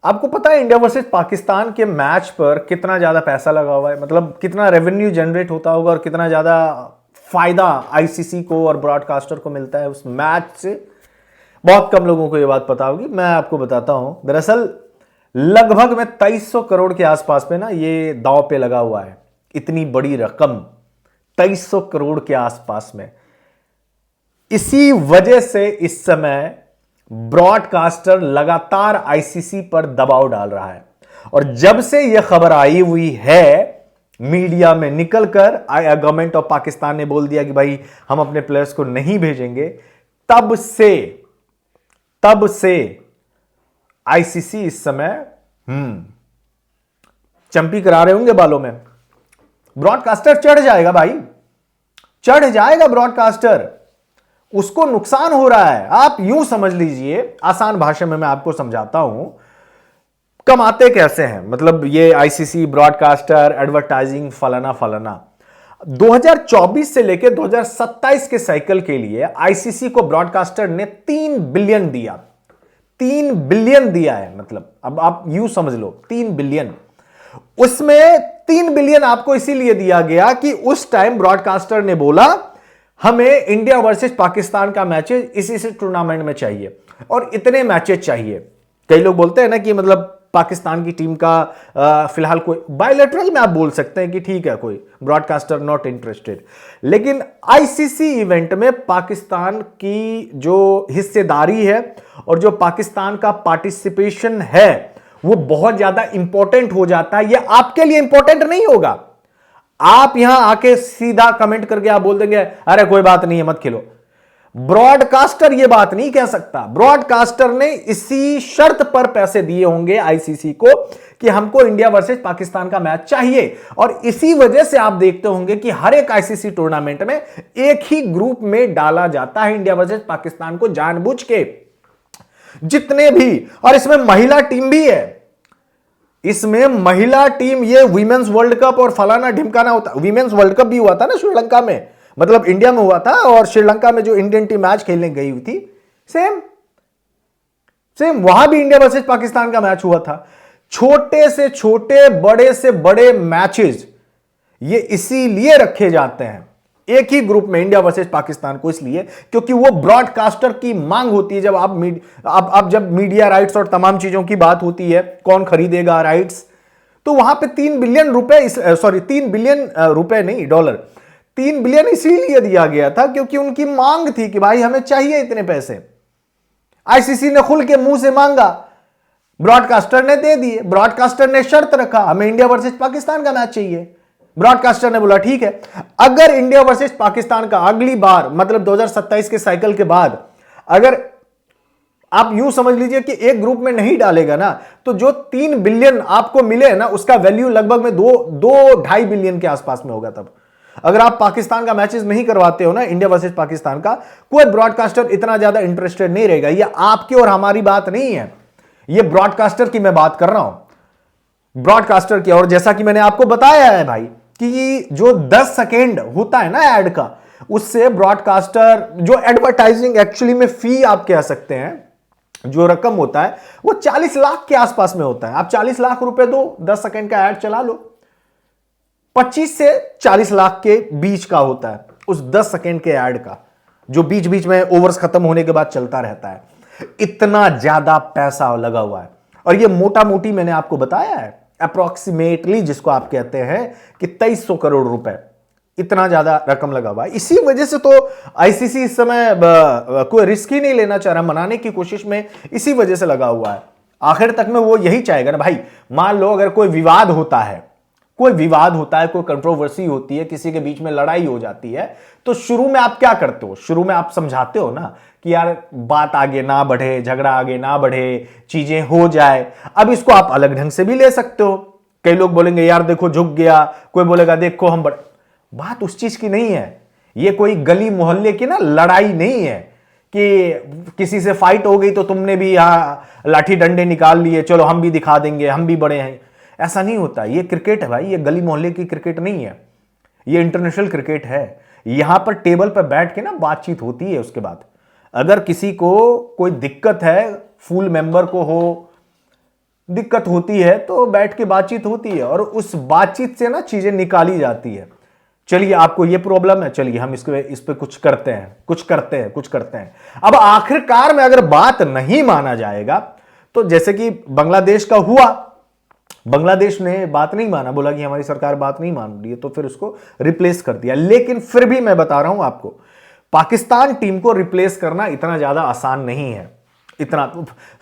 आपको पता है इंडिया वर्सेस पाकिस्तान के मैच पर कितना ज्यादा पैसा लगा हुआ है, मतलब कितना रेवेन्यू जनरेट होता होगा और कितना ज्यादा फायदा आईसीसी को और ब्रॉडकास्टर को मिलता है उस मैच से। बहुत कम लोगों को यह बात पता होगी, मैं आपको बताता हूं। दरअसल लगभग में 2300 करोड़ के आसपास पे ना ये दांव पे लगा हुआ है। इतनी बड़ी रकम 2300 करोड़ के आसपास में। इसी वजह से इस समय ब्रॉडकास्टर लगातार आईसीसी पर दबाव डाल रहा है। और जब से यह खबर आई हुई है मीडिया में निकलकर, गवर्नमेंट ऑफ पाकिस्तान ने बोल दिया कि भाई हम अपने प्लेयर्स को नहीं भेजेंगे, तब से आईसीसी इस समय चंपी करा रहे होंगे बालों में। ब्रॉडकास्टर चढ़ जाएगा भाई, चढ़ जाएगा ब्रॉडकास्टर, उसको नुकसान हो रहा है। आप यूं समझ लीजिए, आसान भाषा में मैं आपको समझाता हूं कमाते कैसे हैं। मतलब ये आईसीसी, ब्रॉडकास्टर, एडवर्टाइजिंग, फलाना फलाना। 2024 से लेकर 2027 के साइकिल के लिए आईसीसी को ब्रॉडकास्टर ने 3 बिलियन दिया। 3 बिलियन दिया है, मतलब अब आप यूं समझ लो 3 बिलियन। उसमें 3 बिलियन आपको इसीलिए दिया गया कि उस टाइम ब्रॉडकास्टर ने बोला हमें इंडिया वर्सेस पाकिस्तान का मैचेस इसी टूर्नामेंट में चाहिए और इतने मैचेस चाहिए। कई लोग बोलते हैं ना कि मतलब पाकिस्तान की टीम का फिलहाल कोई बायलैटरल में आप बोल सकते हैं कि ठीक है, कोई ब्रॉडकास्टर नॉट इंटरेस्टेड, लेकिन आईसीसी इवेंट में पाकिस्तान की जो हिस्सेदारी है और जो पाकिस्तान का पार्टिसिपेशन है वो बहुत ज्यादा इंपॉर्टेंट हो जाता है। ये आपके लिए इंपॉर्टेंट नहीं होगा। आप यहां आके सीधा कमेंट करके आप बोल देंगे अरे कोई बात नहीं है मत खेलो। ब्रॉडकास्टर ये बात नहीं कह सकता। ब्रॉडकास्टर ने इसी शर्त पर पैसे दिए होंगे आईसीसी को कि हमको इंडिया वर्सेस पाकिस्तान का मैच चाहिए। और इसी वजह से आप देखते होंगे कि हर एक आईसीसी टूर्नामेंट में एक ही ग्रुप में डाला जाता है इंडिया वर्सेस पाकिस्तान को जानबूझ के, जितने भी। और इसमें महिला टीम भी है, इसमें महिला टीम, ये वीमेंस वर्ल्ड कप और फलाना ढिमकाना होता। वीमेंस वर्ल्ड कप भी हुआ था ना श्रीलंका में, मतलब इंडिया में हुआ था और श्रीलंका में जो इंडियन टीम मैच खेलने गई हुई थी, सेम वहां भी इंडिया वर्सेस पाकिस्तान का मैच हुआ था। छोटे से छोटे, बड़े से बड़े मैचेस ये इसीलिए रखे जाते हैं एक ही ग्रुप में इंडिया वर्सेस पाकिस्तान को, इसलिए क्योंकि वो ब्रॉडकास्टर की मांग होती है। जब आप जब मीडिया राइट्स और तमाम चीजों की बात होती है, कौन खरीदेगा राइट्स, तो वहां पे 3 बिलियन रुपए, 3 बिलियन रुपए नहीं, डॉलर, 3 बिलियन इसीलिए दिया गया था क्योंकि उनकी मांग थी कि भाई हमें चाहिए इतने पैसे। आईसीसी ने खुल के मुंह से मांगा, ब्रॉडकास्टर ने दे दिए। ब्रॉडकास्टर ने शर्त रखा हमें इंडिया वर्सेस पाकिस्तान का मैच चाहिए। ब्रॉडकास्टर ने बोला ठीक है, अगर इंडिया वर्सेस पाकिस्तान का अगली बार, मतलब 2027 के साइकिल के बाद, अगर आप यूं समझ लीजिए कि एक ग्रुप में नहीं डालेगा ना, तो जो 3 बिलियन आपको मिले ना, उसका वैल्यू लगभग में 2-2.5 बिलियन के आसपास में होगा। तब अगर आप पाकिस्तान का मैचेस नहीं करवाते हो ना, इंडिया वर्सेस पाकिस्तान का, कोई ब्रॉडकास्टर इतना ज्यादा इंटरेस्टेड नहीं रहेगा। ये आपकी और हमारी बात नहीं है, ये ब्रॉडकास्टर की मैं बात कर रहा हूं, ब्रॉडकास्टर की। और जैसा कि मैंने आपको बताया है भाई कि जो 10 सेकेंड होता है ना ऐड का, उससे ब्रॉडकास्टर जो एडवर्टाइजिंग एक्चुअली में फी आप कह सकते हैं, जो रकम होता है वो 40 लाख के आसपास में होता है। आप 40 लाख रुपए दो, 10 सेकेंड का ऐड चला लो, 25 से 40 लाख के बीच का होता है उस 10 सेकेंड के ऐड का, जो बीच बीच में ओवर्स खत्म होने के बाद चलता रहता है। इतना ज्यादा पैसा लगा हुआ है। और ये मोटा मोटी मैंने आपको बताया है, अप्रोक्सीमेटली जिसको आप कहते हैं कि 2300 करोड़ रुपए, इतना ज्यादा रकम लगा हुआ है। इसी वजह से तो आईसीसी इस समय कोई रिस्क ही नहीं लेना चाह रहा, मनाने की कोशिश में इसी वजह से लगा हुआ है। आखिर तक में वो यही चाहेगा ना भाई, मान लो अगर कोई विवाद होता है, कोई कंट्रोवर्सी होती है, किसी के बीच में लड़ाई हो जाती है, तो शुरू में आप क्या करते हो? शुरू में आप समझाते हो ना कि यार बात आगे ना बढ़े, झगड़ा आगे ना बढ़े, चीजें हो जाए। अब इसको आप अलग ढंग से भी ले सकते हो। कई लोग बोलेंगे यार देखो झुक गया, कोई बोलेगा देखो हम बड़े। बात उस चीज की नहीं है। ये कोई गली मोहल्ले की ना लड़ाई नहीं है कि किसी से फाइट हो गई तो तुमने भी यहां लाठी डंडे निकाल लिए, चलो हम भी दिखा देंगे, हम भी बड़े हैं। ऐसा नहीं होता। ये क्रिकेट है भाई, ये गली मोहल्ले की क्रिकेट नहीं है, ये इंटरनेशनल क्रिकेट है। यहां पर टेबल पर बैठ के ना बातचीत होती है। उसके बाद अगर किसी को कोई दिक्कत है, फुल मेंबर को हो दिक्कत होती है तो बैठ के बातचीत होती है और उस बातचीत से ना चीजें निकाली जाती है। चलिए आपको ये प्रॉब्लम है, चलिए हम इस पे कुछ करते हैं, कुछ करते हैं। अब आखिरकार में अगर बात नहीं माना जाएगा तो जैसे कि बांग्लादेश का हुआ, बांग्लादेश ने बात नहीं माना, बोला कि हमारी सरकार बात नहीं मान रही है, तो फिर उसको रिप्लेस कर दिया। लेकिन फिर भी मैं बता रहा हूं आपको, पाकिस्तान टीम को रिप्लेस करना इतना ज्यादा आसान नहीं है। इतना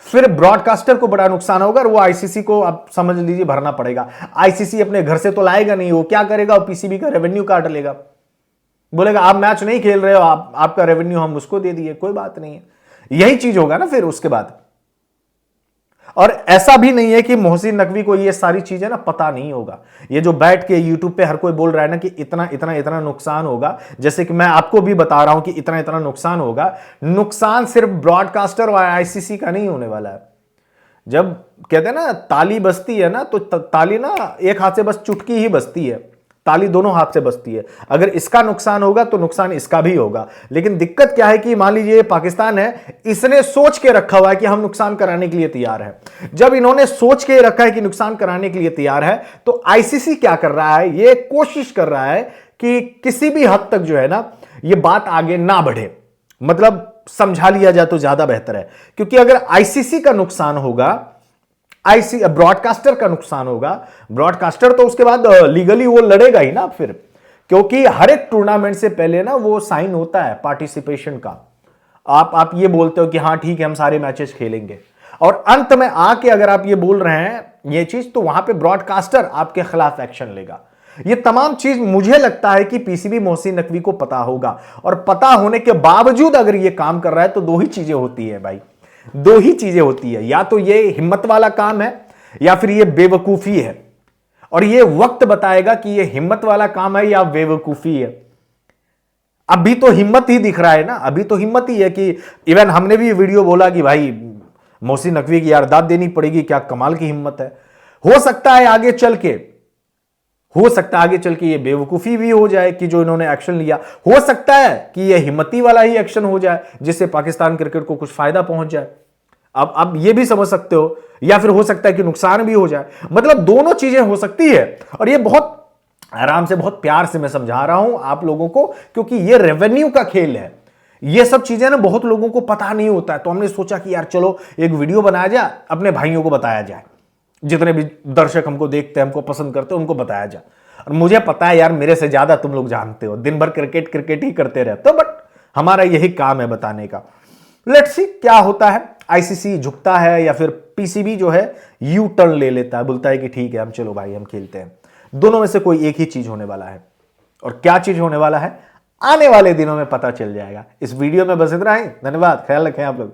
फिर ब्रॉडकास्टर को बड़ा नुकसान होगा और वो आईसीसी को आप समझ लीजिए भरना पड़ेगा। आईसीसी अपने घर से तो लाएगा नहीं, वो क्या करेगा, वो पीसीबी का रेवेन्यू काट लेगा, बोलेगा आप मैच नहीं खेल रहे हो, आपका रेवेन्यू हम उसको दे दिए, कोई बात नहीं है। यही चीज होगा ना फिर उसके बाद। और ऐसा भी नहीं है कि मोहसिन नकवी को ये सारी चीजें ना पता नहीं होगा। ये जो बैठ के यूट्यूब पे हर कोई बोल रहा है ना कि इतना इतना इतना नुकसान होगा, जैसे कि मैं आपको भी बता रहा हूं कि इतना इतना नुकसान होगा, नुकसान सिर्फ ब्रॉडकास्टर और आईसीसी का नहीं होने वाला है। जब कहते हैं ना ताली बजती है ना, तो ताली ना एक हाथ से बस चुटकी ही बजती है, ताली दोनों हाथ से बजती है। अगर इसका नुकसान होगा तो नुकसान इसका भी होगा। लेकिन दिक्कत क्या है कि मान लीजिए पाकिस्तान है, इसने सोच के रखा हुआ है कि हम नुकसान कराने के लिए तैयार है। जब इन्होंने सोच के रखा है कि नुकसान कराने के लिए तैयार है, तो आईसीसी क्या कर रहा है, ये कोशिश कर रहा है कि किसी भी हद तक जो है ना ये बात आगे ना बढ़े, मतलब समझा लिया जाए तो ज्यादा बेहतर है। क्योंकि अगर आईसीसी का नुकसान होगा, ब्रॉडकास्टर का नुकसान होगा, ब्रॉडकास्टर तो उसके बाद लीगली वो लड़ेगा ही ना फिर, क्योंकि हर एक टूर्नामेंट से पहले ना वो साइन होता है पार्टिसिपेशन का। आप ये बोलते हो कि हाँ ठीक है हम सारे मैचेस खेलेंगे, और अंत में आके अगर आप ये बोल रहे हैं ये चीज, तो वहां पे ब्रॉडकास्टर आपके खिलाफ एक्शन लेगा। ये तमाम चीज मुझे लगता है कि पीसीबी मोहसिन नकवी को पता होगा, और पता होने के बावजूद अगर ये काम कर रहा है तो दो ही चीजें होती है भाई, दो ही चीजें होती है, या तो ये हिम्मत वाला काम है या फिर ये बेवकूफी है। और ये वक्त बताएगा कि ये हिम्मत वाला काम है या बेवकूफी है। अभी तो हिम्मत ही दिख रहा है ना, अभी तो हिम्मत ही है कि इवन हमने भी वीडियो बोला कि भाई मोहसिन नकवी की यार दाद देनी पड़ेगी, क्या कमाल की हिम्मत है। हो सकता है आगे चल के, हो सकता है आगे चल के ये बेवकूफी भी हो जाए कि जो इन्होंने एक्शन लिया, हो सकता है कि ये हिम्मती वाला ही एक्शन हो जाए जिससे पाकिस्तान क्रिकेट को कुछ फायदा पहुंच जाए। अब ये भी समझ सकते हो, या फिर हो सकता है कि नुकसान भी हो जाए, मतलब दोनों चीजें हो सकती है। और ये बहुत आराम से, बहुत प्यार से मैं समझा रहा हूं आप लोगों को, क्योंकि ये रेवेन्यू का खेल है। ये सब चीजें ना बहुत लोगों को पता नहीं होता है, तो हमने सोचा कि यार चलो एक वीडियो बनाया जाए, अपने भाइयों को बताया जाए, जितने भी दर्शक हमको देखते हैं, हमको पसंद करते हैं, उनको बताया जाए। और मुझे पता है यार मेरे से ज्यादा तुम लोग जानते हो, दिन भर क्रिकेट क्रिकेट ही करते रहते हो, बट हमारा यही काम है बताने का। लेट्स सी क्या होता है, आईसीसी झुकता है या फिर पीसीबी जो है यू टर्न ले लेता है, बोलता है कि ठीक है हम चलो भाई हम खेलते हैं। दोनों में से कोई एक ही चीज होने वाला है, और क्या चीज होने वाला है आने वाले दिनों में पता चल जाएगा। इस वीडियो में बस इतना ही, धन्यवाद, ख्याल रखें आप लोग।